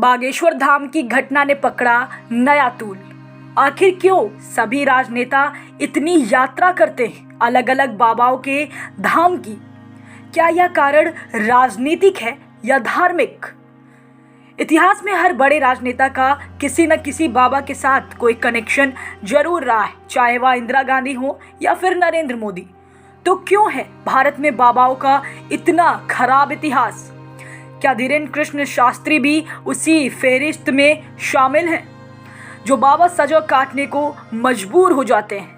बागेश्वर धाम की घटना ने पकड़ा नया तूल। आखिर क्यों सभी राजनेता इतनी यात्रा करते हैं अलग अलग बाबाओं के धाम की? क्या यह कारण राजनीतिक है या धार्मिक? इतिहास में हर बड़े राजनेता का किसी न किसी बाबा के साथ कोई कनेक्शन जरूर रहा है, चाहे वह इंदिरा गांधी हो या फिर नरेंद्र मोदी। तो क्यों है भारत में बाबाओं का इतना खराब इतिहास? क्या धीरेन्द्र कृष्ण शास्त्री भी उसी फेहरिस्त में शामिल हैं जो बाबा सजा काटने को मजबूर हो जाते हैं?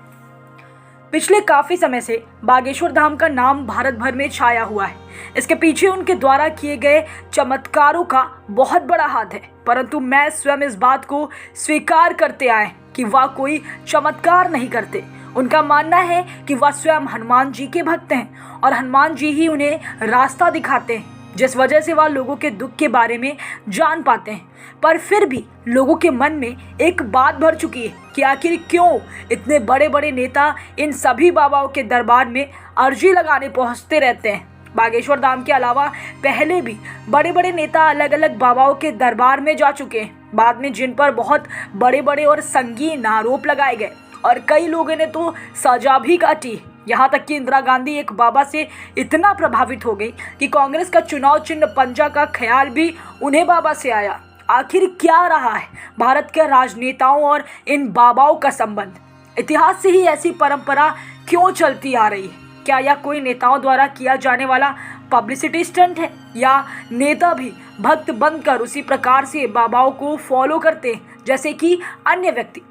पिछले काफी समय से बागेश्वर धाम का नाम भारत भर में छाया हुआ है। इसके पीछे उनके द्वारा किए गए चमत्कारों का बहुत बड़ा हाथ है, परंतु मैं स्वयं इस बात को स्वीकार करते आए कि वह कोई चमत्कार नहीं करते। उनका मानना है कि वह स्वयं हनुमान जी के भक्त हैं और हनुमान जी ही उन्हें रास्ता दिखाते हैं, जिस वजह से वह लोगों के दुख के बारे में जान पाते हैं। पर फिर भी लोगों के मन में एक बात भर चुकी है कि आखिर क्यों इतने बड़े बड़े नेता इन सभी बाबाओं के दरबार में अर्जी लगाने पहुंचते रहते हैं। बागेश्वर धाम के अलावा पहले भी बड़े बड़े नेता अलग अलग बाबाओं के दरबार में जा चुके हैं, बाद में जिन पर बहुत बड़े बड़े और संगीन आरोप लगाए गए और कई लोगों ने तो सजा भी काटी। यहाँ तक कि इंदिरा गांधी एक बाबा से इतना प्रभावित हो गई कि कांग्रेस का चुनाव चिन्ह पंजा का ख्याल भी उन्हें बाबा से आया। आखिर क्या रहा है भारत के राजनेताओं और इन बाबाओं का संबंध? इतिहास से ही ऐसी परंपरा क्यों चलती आ रही है? क्या यह कोई नेताओं द्वारा किया जाने वाला पब्लिसिटी स्टंट है या नेता भी भक्त बनकर उसी प्रकार से बाबाओं को फॉलो करते हैं जैसे कि अन्य व्यक्ति?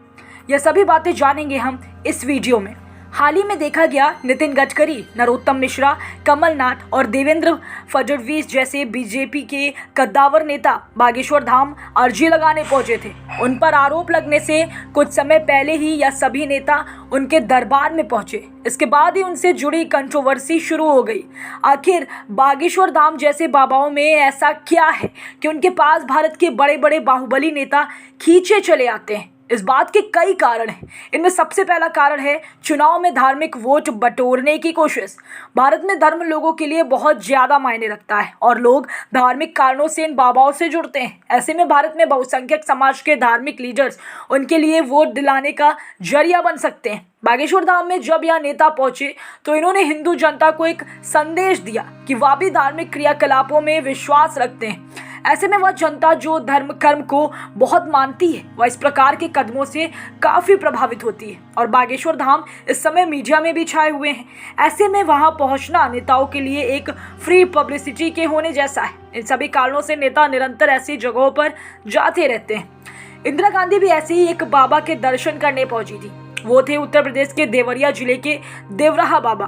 यह सभी बातें जानेंगे हम इस वीडियो में। हाल ही में देखा गया नितिन गडकरी, नरोत्तम मिश्रा, कमलनाथ और देवेंद्र फडणवीस जैसे बीजेपी के कद्दावर नेता बागेश्वर धाम अर्जी लगाने पहुंचे थे। उन पर आरोप लगने से कुछ समय पहले ही यह सभी नेता उनके दरबार में पहुंचे। इसके बाद ही उनसे जुड़ी कंट्रोवर्सी शुरू हो गई। आखिर बागेश्वर धाम जैसे बाबाओं में ऐसा क्या है कि उनके पास भारत के बड़े बड़े बाहुबली नेता खींचे चले आते हैं? इस बात के कई कारण हैं। इनमें सबसे पहला कारण है चुनाव में धार्मिक वोट बटोरने की कोशिश। भारत में धर्म लोगों के लिए बहुत ज़्यादा मायने रखता है और लोग धार्मिक कारणों से इन बाबाओं से जुड़ते हैं। ऐसे में भारत में बहुसंख्यक समाज के धार्मिक लीडर्स उनके लिए वोट दिलाने का जरिया बन सकते हैं। बागेश्वर धाम में जब यह नेता पहुंचे तो इन्होंने हिंदू जनता को एक संदेश दिया कि वह भी धार्मिक क्रियाकलापों में विश्वास रखते हैं। ऐसे में वह जनता जो धर्म कर्म को बहुत मानती है वह इस प्रकार के कदमों से काफ़ी प्रभावित होती है और बागेश्वर धाम इस समय मीडिया में भी छाए हुए हैं। ऐसे में वहां पहुंचना नेताओं के लिए एक फ्री पब्लिसिटी के होने जैसा है। इन सभी कारणों से नेता निरंतर ऐसी जगहों पर जाते रहते हैं। इंदिरा गांधी भी ऐसे ही एक बाबा के दर्शन करने पहुंची थी। वो थे उत्तर प्रदेश के देवरिया जिले के देवराहा बाबा।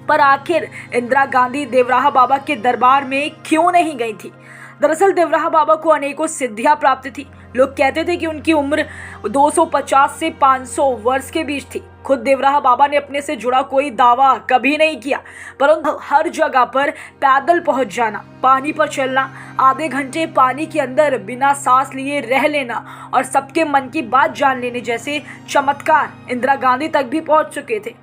पर आखिर इंदिरा गांधी देवराहा बाबा के दरबार में क्यों नहीं गई थी? दरअसल देवराहा बाबा को अनेकों सिद्धियां प्राप्त थी। लोग कहते थे कि उनकी उम्र 250 से 500 वर्ष के बीच थी। खुद देवराहा बाबा ने अपने से जुड़ा कोई दावा कभी नहीं किया, परंतु हर जगह पर पैदल पहुंच जाना, पानी पर चलना, आधे घंटे पानी के अंदर बिना सांस लिए रह लेना और सबके मन की बात जान लेने जैसे चमत्कार इंदिरा गांधी तक भी पहुंच चुके थे।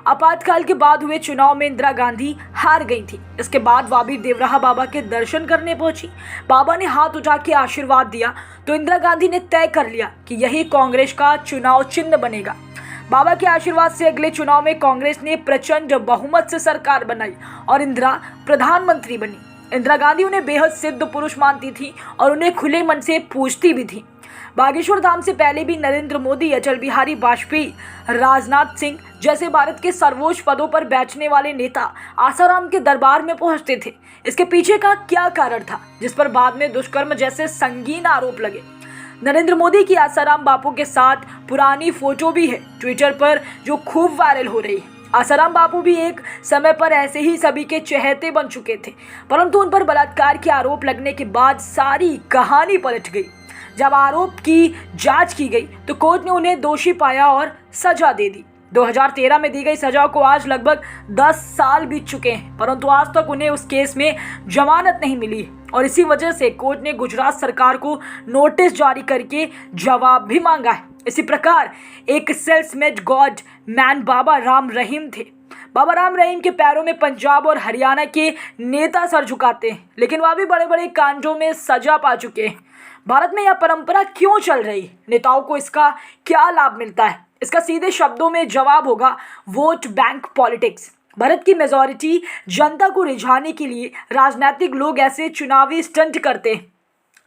आपातकाल के बाद हुए चुनाव में इंदिरा गांधी हार गई थी। इसके बाद वह भी देवराहा बाबा के दर्शन करने पहुंची। बाबा ने हाथ उठा के आशीर्वाद दिया तो इंदिरा गांधी ने तय कर लिया कि यही कांग्रेस का चुनाव चिन्ह बनेगा। बाबा के आशीर्वाद से अगले चुनाव में कांग्रेस ने प्रचंड बहुमत से सरकार बनाई और इंदिरा प्रधानमंत्री बनी। इंदिरा गांधी उन्हें बेहद सिद्ध पुरुष मानती थी और उन्हें खुले मन से पूछती भी थी। बागेश्वर धाम से पहले भी नरेंद्र मोदी, अटल बिहारी वाजपेयी, राजनाथ सिंह जैसे भारत के सर्वोच्च पदों पर बैठने वाले नेता आसाराम के दरबार में पहुंचते थे। इसके पीछे का क्या कारण था जिस पर बाद में दुष्कर्म जैसे संगीन आरोप लगे? नरेंद्र मोदी की आसाराम बापू के साथ पुरानी फोटो भी है ट्विटर पर जो खूब वायरल हो रही है। आसाराम बापू भी एक समय पर ऐसे ही सभी के चहेते बन चुके थे, परंतु उन पर बलात्कार के आरोप लगने के बाद सारी कहानी पलट गई। जब आरोप की जांच की गई तो कोर्ट ने उन्हें दोषी पाया और सजा दे दी। 2013 में दी गई सजा को आज लगभग 10 साल बीत चुके हैं, परंतु आज तक उन्हें उस केस में जमानत नहीं मिली और इसी वजह से कोर्ट ने गुजरात सरकार को नोटिस जारी करके जवाब भी मांगा है। इसी प्रकार एक सेल्समेड गॉड मैन बाबा राम रहीम थे। बाबा राम रहीम के पैरों में पंजाब और हरियाणा के नेता सर झुकाते हैं, लेकिन वह भी बड़े बड़े कांडों में सजा पा चुके हैं। भारत में यह परंपरा क्यों चल रही, नेताओं को इसका क्या लाभ मिलता है? इसका सीधे शब्दों में जवाब होगा वोट बैंक पॉलिटिक्स। भारत की मेजॉरिटी जनता को रिझाने के लिए राजनीतिक लोग ऐसे चुनावी स्टंट करते हैं।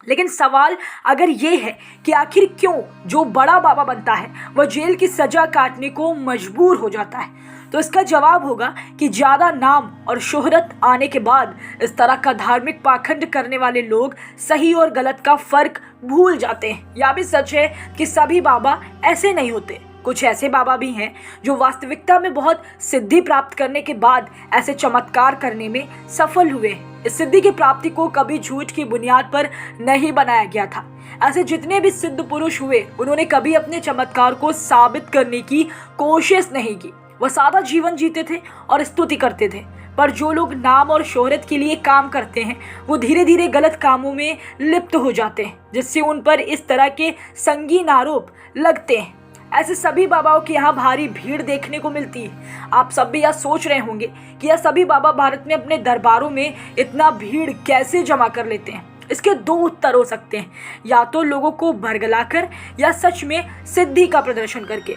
लेकिन सवाल अगर ये है कि आखिर क्यों जो बड़ा बाबा बनता है वह जेल की सजा काटने को मजबूर हो जाता है, तो इसका जवाब होगा कि ज़्यादा नाम और शोहरत आने के बाद इस तरह का धार्मिक पाखंड करने वाले लोग सही और गलत का फर्क भूल जाते हैं। यह भी सच है कि सभी बाबा ऐसे नहीं होते। कुछ ऐसे बाबा भी हैं जो वास्तविकता में बहुत सिद्धि प्राप्त करने के बाद ऐसे चमत्कार करने में सफल हुए। इस सिद्धि की प्राप्ति को कभी झूठ की बुनियाद पर नहीं बनाया गया था। ऐसे जितने भी सिद्ध पुरुष हुए उन्होंने कभी अपने चमत्कार को साबित करने की कोशिश नहीं की। वह सादा जीवन जीते थे और स्तुति करते थे। पर जो लोग नाम और शोहरत के लिए काम करते हैं वो धीरे धीरे गलत कामों में लिप्त हो जाते हैं, जिससे उन पर इस तरह के संगीन आरोप लगते हैं। ऐसे सभी बाबाओं की यहाँ भारी भीड़ देखने को मिलती है। आप सब भी यह सोच रहे होंगे कि यह सभी बाबा भारत में अपने दरबारों में इतना भीड़ कैसे जमा कर लेते हैं। इसके दो उत्तर हो सकते हैं, या तो लोगों को भरगलाकर या सच में सिद्धि का प्रदर्शन करके।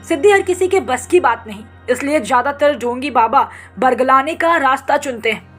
सिद्धि हर किसी के बस की बात नहीं, इसलिए ज़्यादातर ढोंगी बाबा बरगलाने का रास्ता चुनते हैं।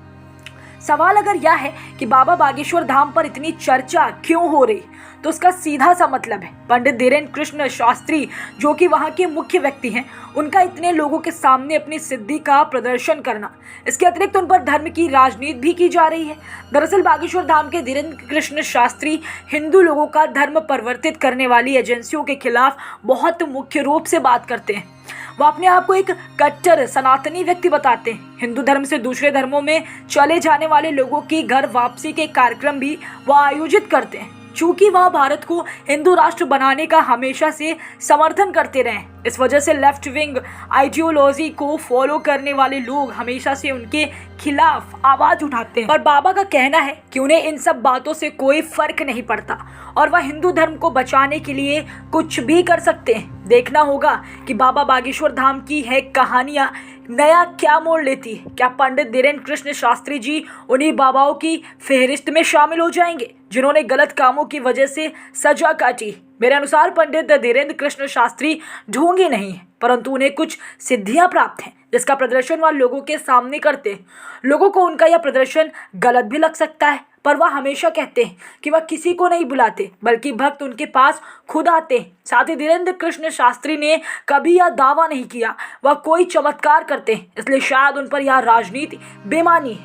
सवाल अगर यह है कि बाबा बागेश्वर धाम पर इतनी चर्चा क्यों हो रही, तो उसका सीधा सा मतलब है पंडित धीरेन्द्र कृष्ण शास्त्री, जो कि वहाँ के मुख्य व्यक्ति हैं, उनका इतने लोगों के सामने अपनी सिद्धि का प्रदर्शन करना। इसके अतिरिक्त उन पर धर्म की राजनीति भी की जा रही है। दरअसल बागेश्वर धाम के धीरेन्द्र कृष्ण शास्त्री हिंदू लोगों का धर्म परिवर्तित करने वाली एजेंसियों के खिलाफ बहुत मुख्य रूप से बात करते हैं। वह अपने आप को एक कट्टर सनातनी व्यक्ति बताते हैं। हिंदू धर्म से दूसरे धर्मों में चले जाने वाले लोगों की घर वापसी के कार्यक्रम भी वह आयोजित करते हैं। चूंकि वह भारत को हिंदू राष्ट्र बनाने का हमेशा से समर्थन करते रहे, इस वजह से लेफ्ट विंग आइडियोलॉजी को फॉलो करने वाले लोग हमेशा से उनके खिलाफ आवाज उठाते हैं। पर बाबा का कहना है कि उन्हें इन सब बातों से कोई फर्क नहीं पड़ता और वह हिंदू धर्म को बचाने के लिए कुछ भी कर सकते हैं। देखना होगा कि बाबा बागेश्वर धाम की है कहानियां नया क्या मोड़ लेती है। क्या पंडित धीरेन्द्र कृष्ण शास्त्री जी उन्हीं बाबाओं की फेहरिस्त में शामिल हो जाएंगे जिन्होंने गलत कामों की वजह से सजा काटी? मेरे अनुसार पंडित धीरेन्द्र कृष्ण शास्त्री ढोंगी नहीं है, परंतु उन्हें कुछ सिद्धियां प्राप्त हैं जिसका प्रदर्शन वह लोगों के सामने करते हैं। लोगों को उनका यह प्रदर्शन गलत भी लग सकता है, पर वह हमेशा कहते हैं कि वह किसी को नहीं बुलाते बल्कि भक्त उनके पास खुद आते हैं। साथ ही धीरेन्द्र कृष्ण शास्त्री ने कभी यह दावा नहीं किया वह कोई चमत्कार करते हैं, इसलिए शायद उन पर यह राजनीति बेमानी है।